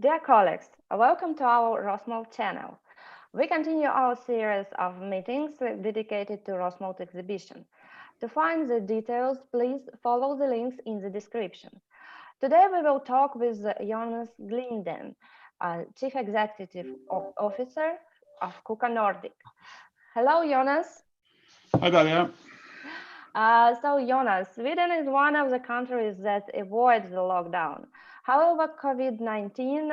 Dear colleagues, welcome to our Rosmould channel. We continue our series of meetings dedicated to Rosmould exhibition. To find the details, please follow the links in the description. Today we will talk with Jonas Glimden, Chief Executive Officer of KUKA Nordic. Hello, Jonas. Hi, Daria. So, Jonas, Sweden is one of the countries that avoids the lockdown. However, COVID-19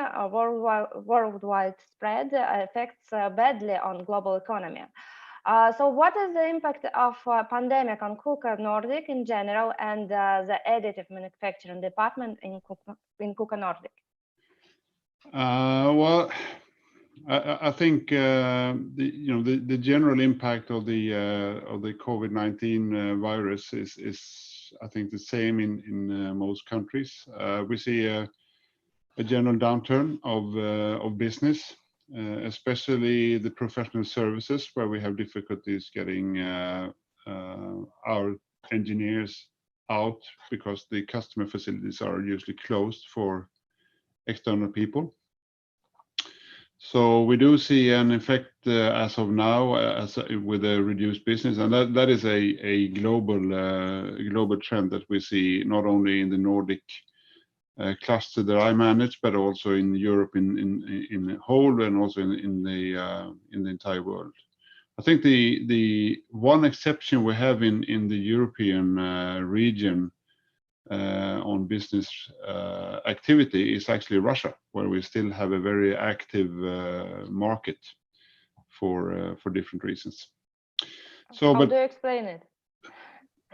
worldwide spread affects badly on global economy. So what is the impact of pandemic on KUKA Nordic in general and the additive manufacturing department in KUKA Nordic? Well, I think the general impact of the COVID-19 virus is I think the same in most countries. We see a general downturn of business, especially the professional services, where we have difficulties getting our engineers out because the customer facilities are usually closed for external people. So we do see an effect as of now with a reduced business, and that is a global trend that we see not only in the Nordic cluster that I manage, but also in Europe in the whole, and also in the entire world. I think the one exception we have in the European region on business activity is actually Russia, where we still have a very active market for different reasons. So, how do you explain it?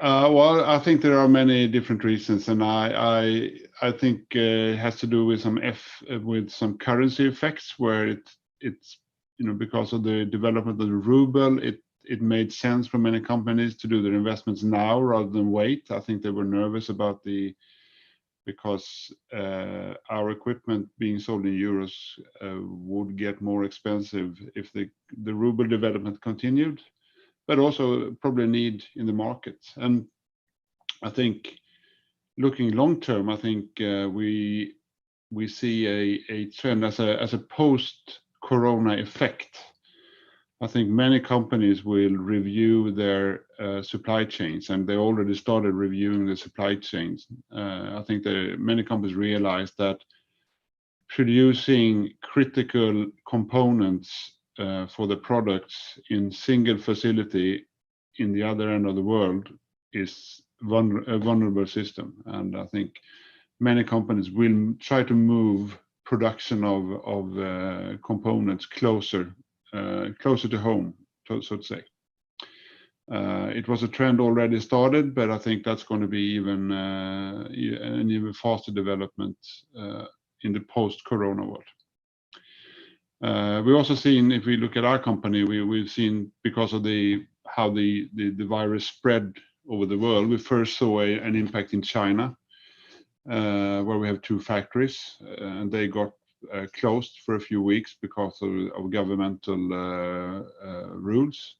Well, I think there are many different reasons, and I think it has to do with some currency effects, where it's because of the development of the ruble, it made sense for many companies to do their investments now rather than wait. I think they were nervous about because our equipment being sold in euros would get more expensive if the ruble development continued, but also probably a need in the market. And I think looking long term, I think we see a trend as a post-corona effect. I think many companies will review their supply chains, and they already started reviewing the supply chains. I think many companies realize that producing critical components for the products in single facility in the other end of the world is a vulnerable system. And I think many companies will try to move production of components closer to home, so to say. It was a trend already started, but I think that's going to be an even faster development in the post-corona world. We've also seen, if we look at our company, we've seen because of how the virus spread over the world, we first saw an impact in China, where we have 2 factories, and they got closed for a few weeks because of governmental rules.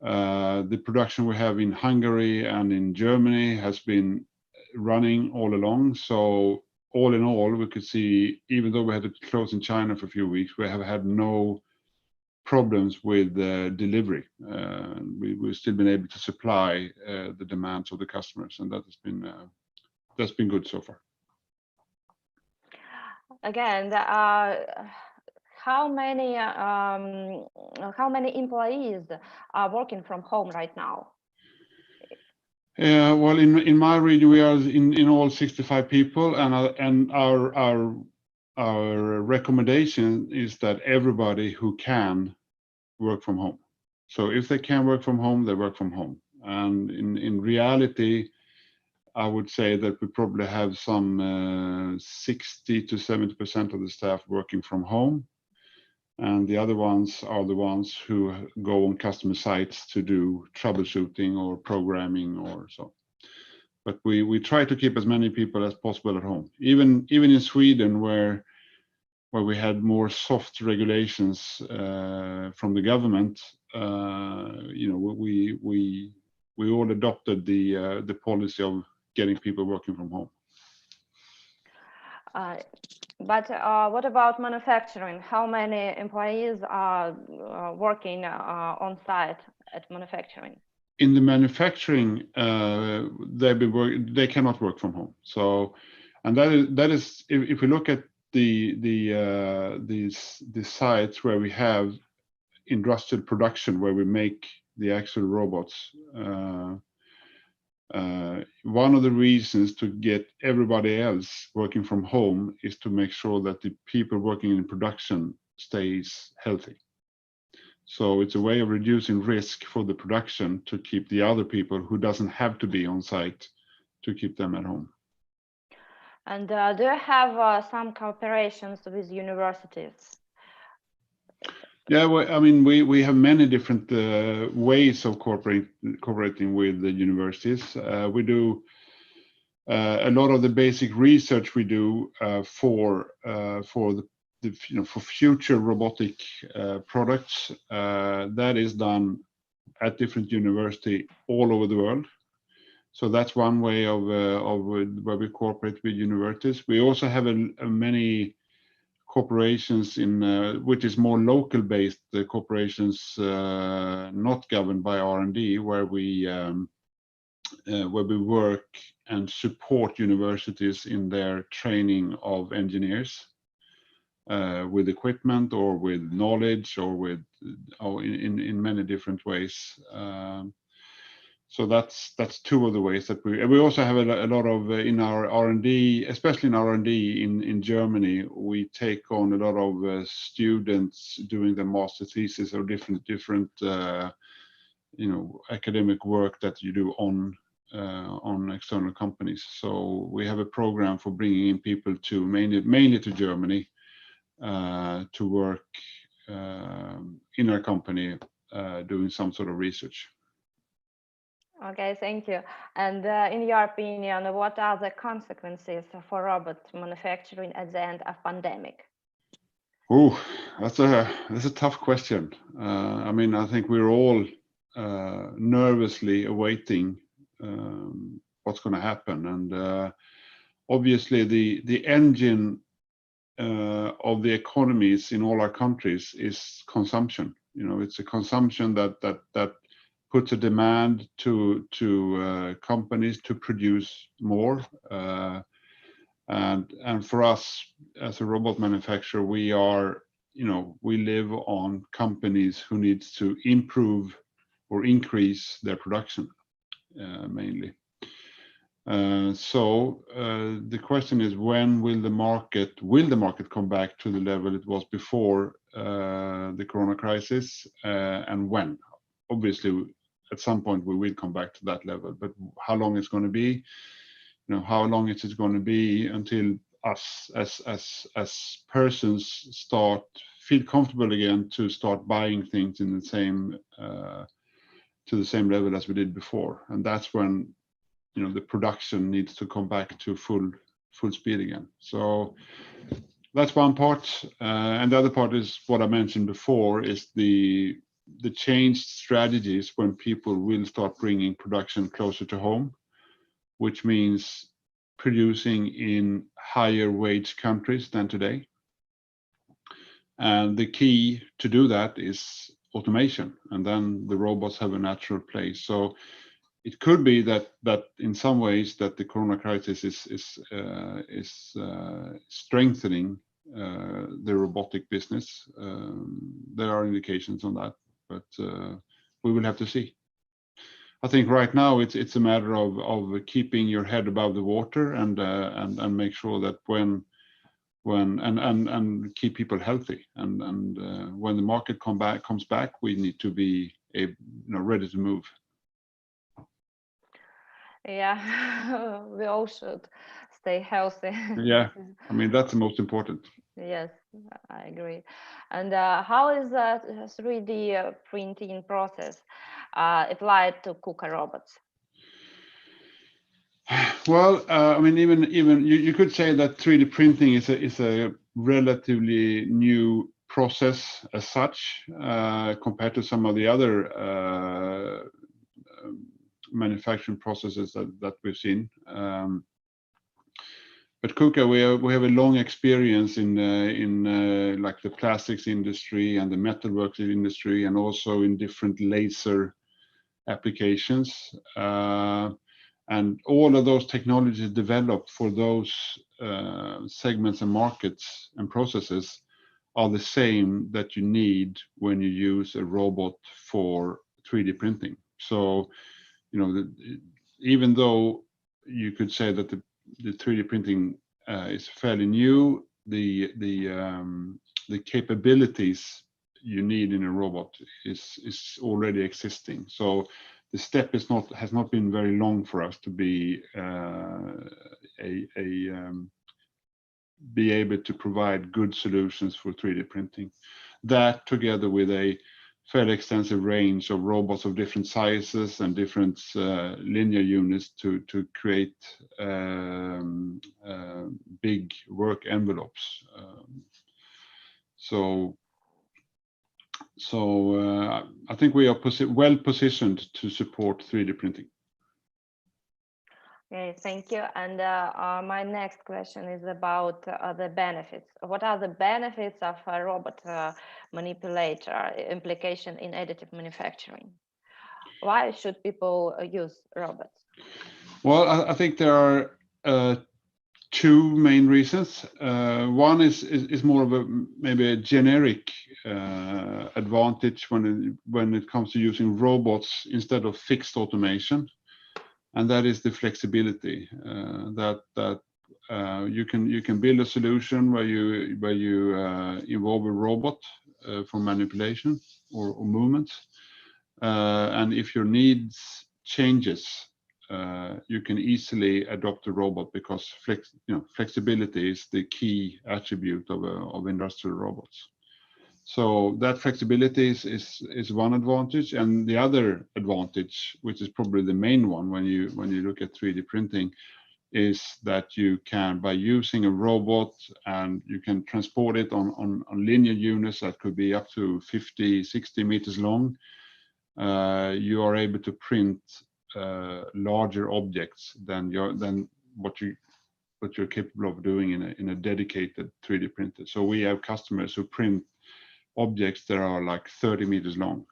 The production we have in Hungary and in Germany has been running all along. So all in all, we could see, even though we had to close in China for a few weeks, we have had no problems with delivery. We've still been able to supply the demands of the customers, and that's been good so far. Again, how many employees are working from home right now? Well, in my region, we are in all 65 people, and our recommendation is that everybody who can work from home. So if they can work from home, they work from home. And in reality, I would say that we probably have some 60 to 70% of the staff working from home, and the other ones are the ones who go on customer sites to do troubleshooting or programming or so. But we try to keep as many people as possible at home. Even in Sweden, where we had more soft regulations from the government, we all adopted the policy of getting people working from home. But what about manufacturing? How many employees are working on site at manufacturing? In the manufacturing, they cannot work from home. So, and that is if we look at the sites where we have industrial production, where we make the actual robots. One of the reasons to get everybody else working from home is to make sure that the people working in production stays healthy. So it's a way of reducing risk for the production to keep the other people who doesn't have to be on site, to keep them at home. And do you have some cooperations with universities? Yeah, well, I mean, we have many different ways of cooperating with the universities. We do a lot of the basic research we do for for future robotic products. That is done at different university all over the world. So that's one way of where we cooperate with universities. We also have many corporations in which is more local based corporations, not governed by R&D, where we work and support universities in their training of engineers with equipment or with knowledge or with in many different ways. So that's two of the ways that we also have a lot of in our R&D, especially in R&D in Germany. We take on a lot of students doing the master thesis or different academic work that you do on external companies. So we have a program for bringing in people to mainly to Germany to work in our company doing some sort of research. Okay, thank you. And in your opinion, what are the consequences for robot manufacturing at the end of pandemic? Oh, that's a tough question. I mean, I think we're all nervously awaiting what's going to happen, and obviously the engine of the economies in all our countries is consumption. You know, it's a consumption that puts a demand to companies to produce more. And for us as a robot manufacturer, we live on companies who needs to improve or increase their production mainly. So the question is, when will the market come back to the level it was before the corona crisis, and when? Obviously, at some point we will come back to that level, but how long it's going to be, how long is it going to be until us as persons feel comfortable again to start buying things in the same to the same level as we did before, and that's when the production needs to come back to full speed again. So that's one part, and the other part is what I mentioned before, is the changed strategies when people will start bringing production closer to home, which means producing in higher wage countries than today. And the key to do that is automation, and then the robots have a natural place. So it could be that in some ways that the corona crisis is strengthening the robotic business. There are indications on that, but we will have to see. I think right now it's a matter of keeping your head above the water and make sure that when and keep people healthy, and when the market comes back, we need to be ready to move. Yeah, we all should stay healthy. Yeah, I mean, that's the most important. Yes, I agree. And how is the 3D printing process applied to KUKA robots? Well, I mean, even you could say that 3D printing is a relatively new process as such, compared to some of the other manufacturing processes that we've seen. But KUKA, we have a long experience in like the plastics industry and the metalworks industry, and also in different laser applications. And all of those technologies developed for those segments and markets and processes are the same that you need when you use a robot for 3D printing. So, you know, even though you could say that the 3D printing is fairly new, the capabilities you need in a robot is already existing. So the step has not been very long for us to be able to provide good solutions for 3D printing. That, together with a fairly extensive range of robots of different sizes and different linear units to create big work envelopes. So I think we are well positioned to support 3D printing. Okay, thank you. And my next question is about the benefits. What are the benefits of a robot manipulator implication in additive manufacturing? Why should people use robots? Well, I think there are two main reasons. One is more of maybe a generic advantage when it comes to using robots instead of fixed automation. And that is the flexibility that you can build a solution where you involve a robot for manipulation or movements, and if your needs changes, you can easily adopt a robot, because flexibility is the key attribute of industrial robots. So that flexibility is one advantage, and the other advantage, which is probably the main one when you look at 3D printing, is that you can, by using a robot, and you can transport it on linear units that could be up to 50-60 meters long, you are able to print larger objects than what you're capable of doing in a dedicated 3D printer. So we have customers who print objects that are like 30 meters long.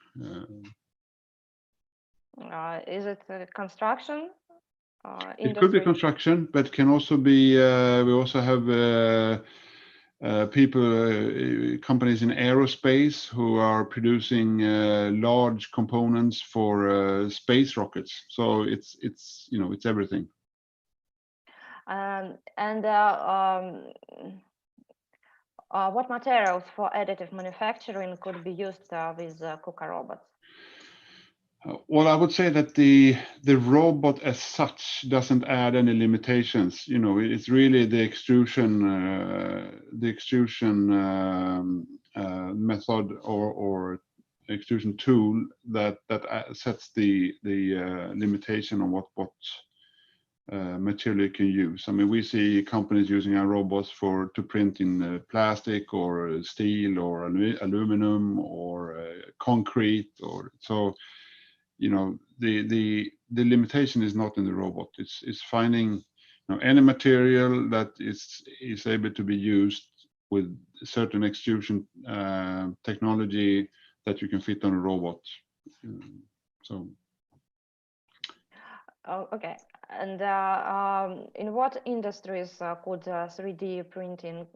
Is it construction? It could be construction, but can also be. We also have companies in aerospace who are producing large components for space rockets. So it's everything. What materials for additive manufacturing could be used with KUKA robots? Well, I would say that the robot as such doesn't add any limitations. It's really the extrusion method or extrusion tool that sets the limitation on what material you can use. I mean, we see companies using our robots to print in plastic or steel or aluminum or concrete, or so. The limitation is not in the robot. It's finding any material that is able to be used with certain extrusion technology that you can fit on a robot. So. Oh, okay. And in what industries could 3D printing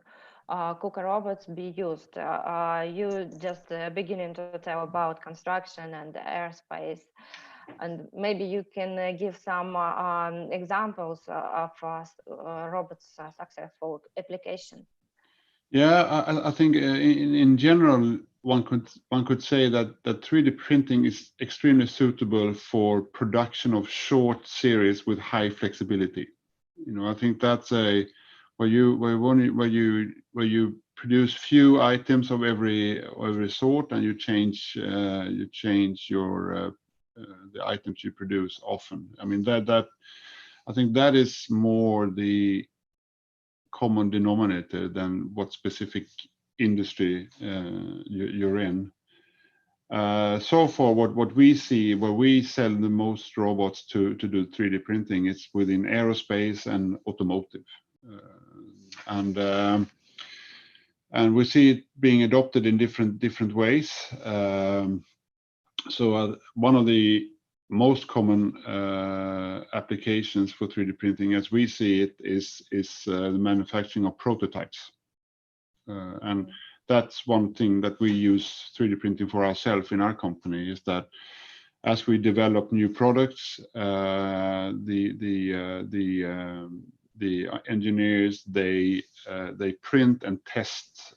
KUKA robots be used? You just beginning to tell about construction and aerospace, and maybe you can give some examples of robots' successful application. Yeah, I think in general, one could say that 3D printing is extremely suitable for production of short series with high flexibility. I think that's where you produce few items of every sort, and you change your the items you produce often. I mean that I think that is more the common denominator than what specific industry you're in. So far, what we see, where we sell the most robots to do 3D printing, it's within aerospace and automotive. and we see it being adopted in different ways. So one of the most common applications for 3D printing, as we see it, is the manufacturing of prototypes, and that's one thing that we use 3D printing for ourselves in our company, is that as we develop new products, the engineers, they print and test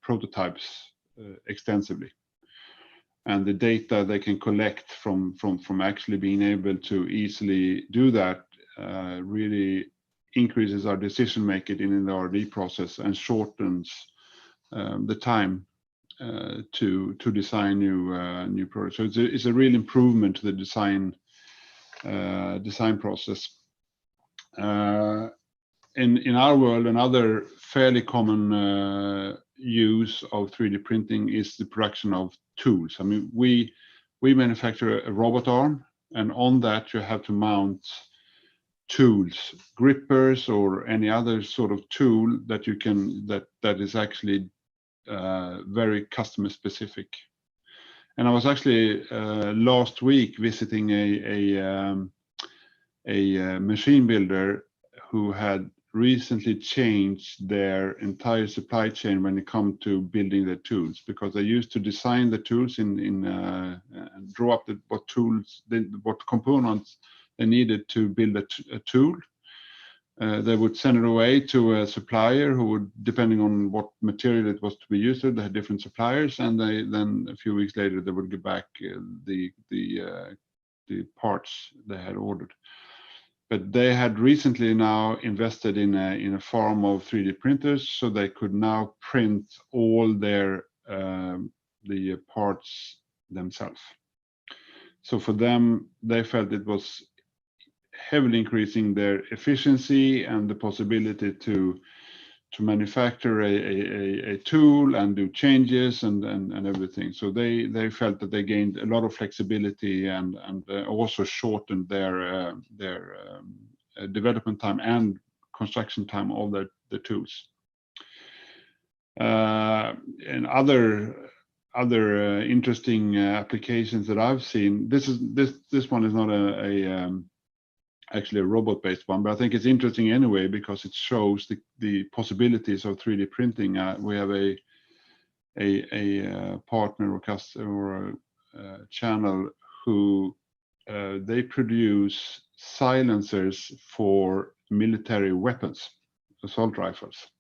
prototypes extensively, and the data they can collect from actually being able to easily do that really increases our decision making in the R&D process and shortens the time to design new products. So it's a real improvement to the design process. In our world, another fairly common use of 3D printing is the production of tools. I mean, we manufacture a robot arm, and on that you have to mount tools, grippers, or any other sort of tool that you can that is actually very customer specific. And I was actually last week visiting a machine builder who had recently changed their entire supply chain when it comes to building their tools, because they used to design the tools and draw up what components they needed to build a tool. They would send it away to a supplier who would, depending on what material it was to be used, they had different suppliers, and then a few weeks later they would get back the parts they had ordered. But they had recently now invested in a farm of 3D printers, so they could now print all their the parts themselves. So for them, they felt it was heavily increasing their efficiency and the possibility to manufacture a tool and do changes and everything. So they felt that they gained a lot of flexibility and also shortened their development time and construction time of the tools. And other interesting applications that I've seen. This one is not actually a robot-based one, but I think it's interesting anyway because it shows the possibilities of 3D printing. We have a partner or customer or channel who they produce silencers for military weapons, assault rifles,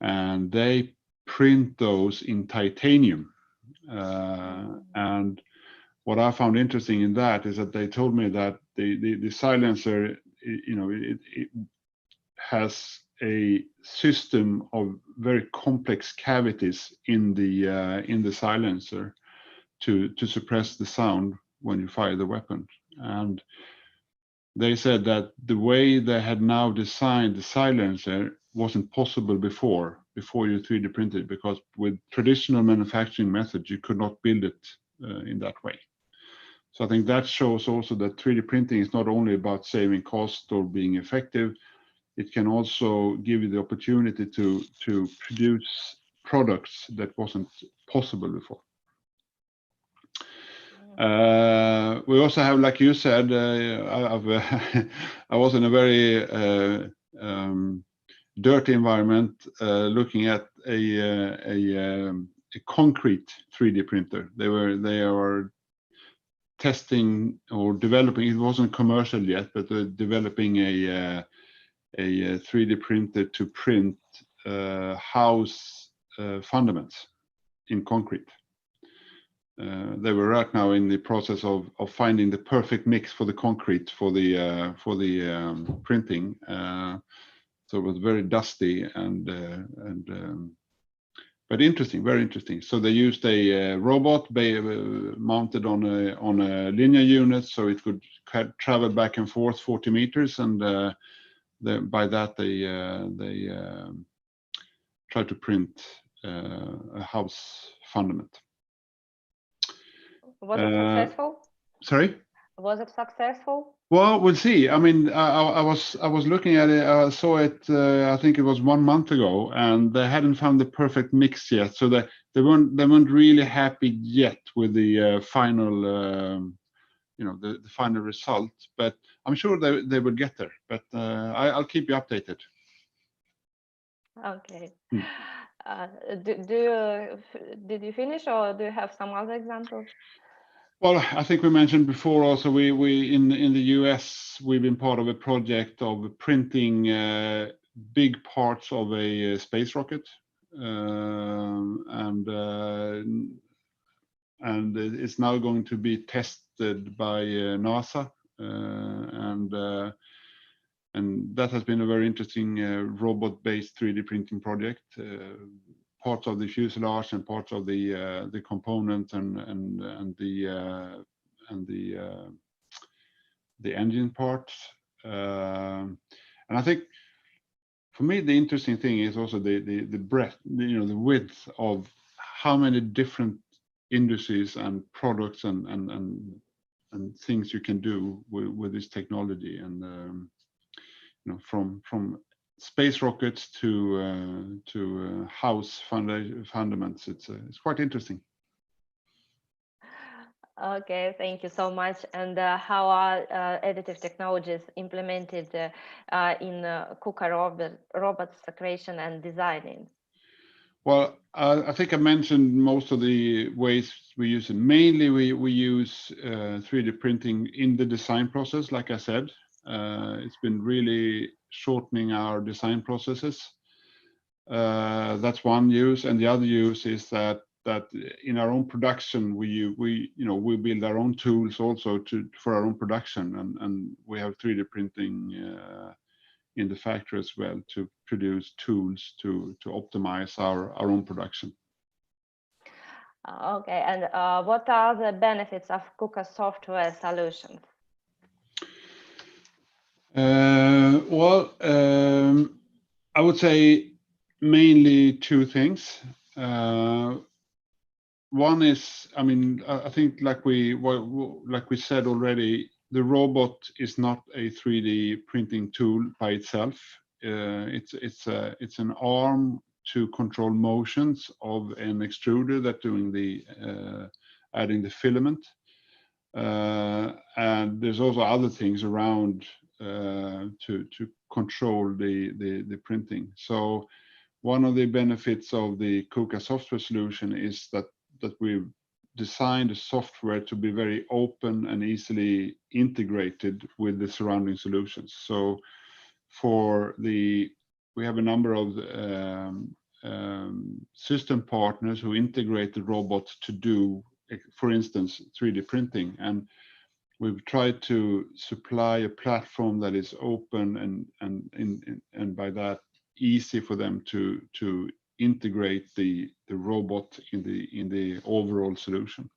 and they print those in titanium. And what I found interesting in that is that they told me that the silencer, you know, it has a system of very complex cavities in the silencer to suppress the sound when you fire the weapon. And they said that the way they had now designed the silencer wasn't possible before you 3D printed, because with traditional manufacturing methods you could not build it in that way. So I think that shows also that 3D printing is not only about saving cost or being effective, it can also give you the opportunity to produce products that wasn't possible before. We also have, like you said, I was in a very dirty environment looking at a concrete 3D printer. They are testing or developing, it wasn't commercial yet, but they're developing a 3D printer to print house fundaments in concrete. They were right now in the process of finding the perfect mix for the concrete for the printing. So it was very dusty but interesting, very interesting. So they used a robot mounted on a linear unit, so it could travel back and forth 40 meters, and by that they tried to print a house fundament. Was it successful? Sorry? Was it successful? Well, we'll see. I mean, I was looking at it. I saw it. I think it was 1 month ago, and they hadn't found the perfect mix yet. So they weren't really happy yet with the final, the final result. But I'm sure they will get there. But I'll keep you updated. Okay. Hmm. Did you finish, or do you have some other examples? Well, I think we mentioned before also we in the US we've been part of a project of printing big parts of a space rocket, and it's now going to be tested by NASA, and that has been a very interesting robot-based 3D printing project. Parts of the fuselage and parts of the component and the engine parts. And I think for me the interesting thing is also the breadth, the width of how many different industries and products and things you can do with this technology, and from space rockets to house fundaments. It's quite interesting. Okay, thank you so much. And how are additive technologies implemented in KUKA robots creation and designing? Well, I think I mentioned most of the ways we use it. Mainly, we use 3D printing in the design process. Like I said, it's been really shortening our design processes. That's one use, and the other use is that in our own production we build our own tools also for our own production, and we have 3D printing in the factory as well to produce tools to optimize our own production. Okay, and what are the benefits of KUKA software solutions? Well, I would say mainly two things. One is, I mean, I think like we said already, the robot is not a 3D printing tool by itself. It's an arm to control motions of an extruder that doing the adding the filament, and there's also other things around to control the printing. So one of the benefits of the KUKA software solution is that we've designed the software to be very open and easily integrated with the surrounding solutions. So we have a number of system partners who integrate the robot to do, for instance, 3D printing, and we've tried to supply a platform that is open and by that easy for them to integrate the robot in the overall solution.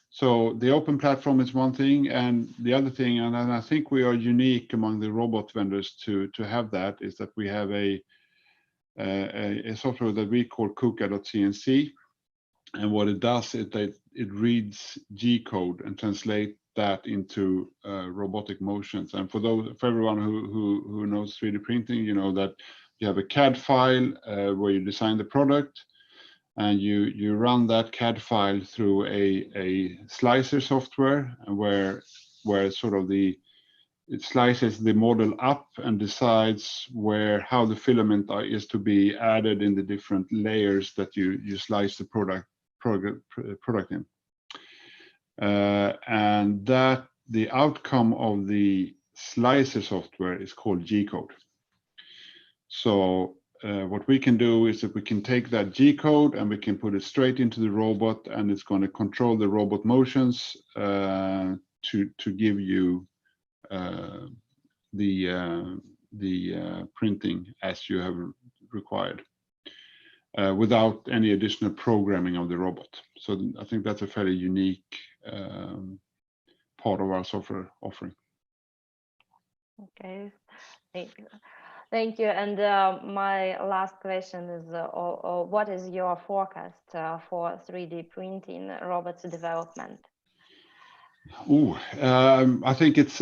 So the open platform is one thing, and the other thing, and I think we are unique among the robot vendors to have that, is that we have a software that we call KUKA.cnc, and what it does is that it reads G code and translate that into robotic motions. And for everyone who knows 3D printing, you know that you have a CAD file where you design the product, and you run that CAD file through a slicer software, where sort of it slices the model up and decides how the filament is to be added in the different layers that you slice the product in. And that the outcome of the slicer software is called G code. So what we can do is that we can take that G code and we can put it straight into the robot, and it's going to control the robot motions to give you the printing as you have required, without any additional programming of the robot. So I think that's a fairly unique part of our software offering. Okay, thank you. And my last question is, what is your forecast for 3D printing robots development? I think it's.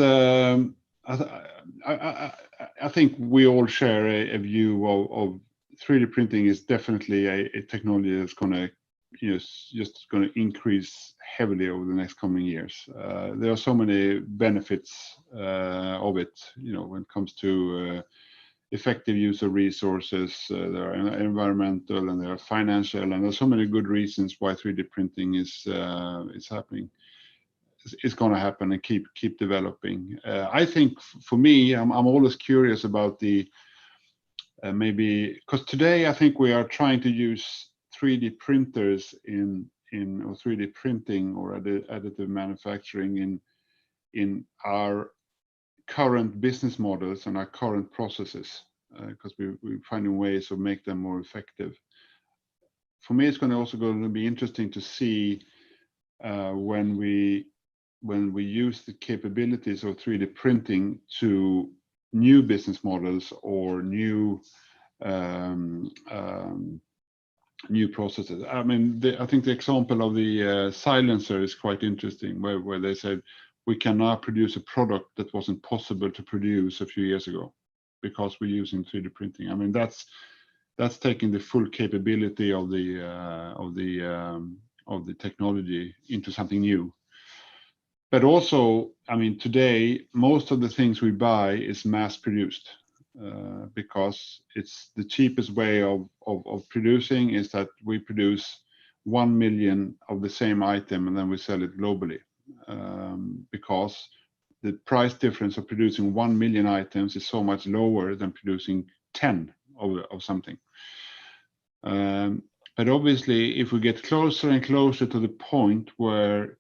I think we all share a view of 3D printing is definitely a technology that's going to, just going to increase heavily over the next coming years. There are so many benefits of it, when it comes to effective use of resources. There are environmental and there are financial, and there's so many good reasons why 3D printing is happening. It's going to happen and keep developing. I think for me, I'm always curious about the maybe, because today I think we are trying to use 3D printers or 3D printing or additive manufacturing in our current business models and our current processes, because we're finding ways of make them more effective. For me, it's also going to be interesting to see when we use the capabilities of 3D printing to new business models or new processes. I mean, I think the example of the silencer is quite interesting, where they said we can now produce a product that wasn't possible to produce a few years ago because we're using 3D printing. I mean, that's taking the full capability of the technology into something new. But also, I mean, today most of the things we buy is mass produced because it's the cheapest way of producing is that we produce 1 million of the same item and then we sell it globally, because the price difference of producing 1 million items is so much lower than producing 10 of something. But obviously, if we get closer and closer to the point where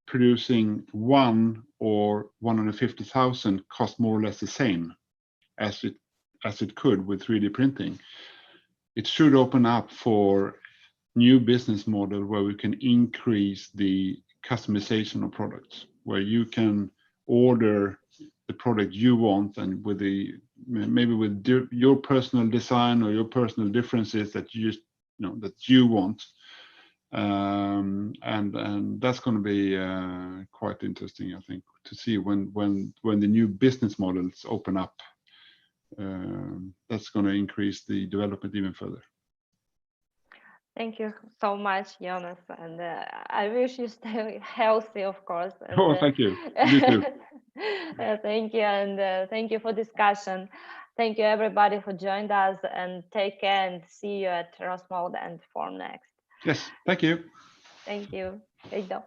producing 1 or 150,000 cost more or less the same as it could with 3D printing, it should open up for new business model where we can increase the customization of products, where you can order the product you want and maybe with your personal design or your personal differences that you want. And that's going to be quite interesting, I think, to see when the new business models open up. That's going to increase the development even further. Thank you so much, Jonas, and I wish you stay healthy, of course. And, thank you. You too. Thank you, and thank you for discussion. Thank you, everybody, who joined us, and take care, and see you at Rosmould and Form next. Yes, thank you. Thank you. Hej då.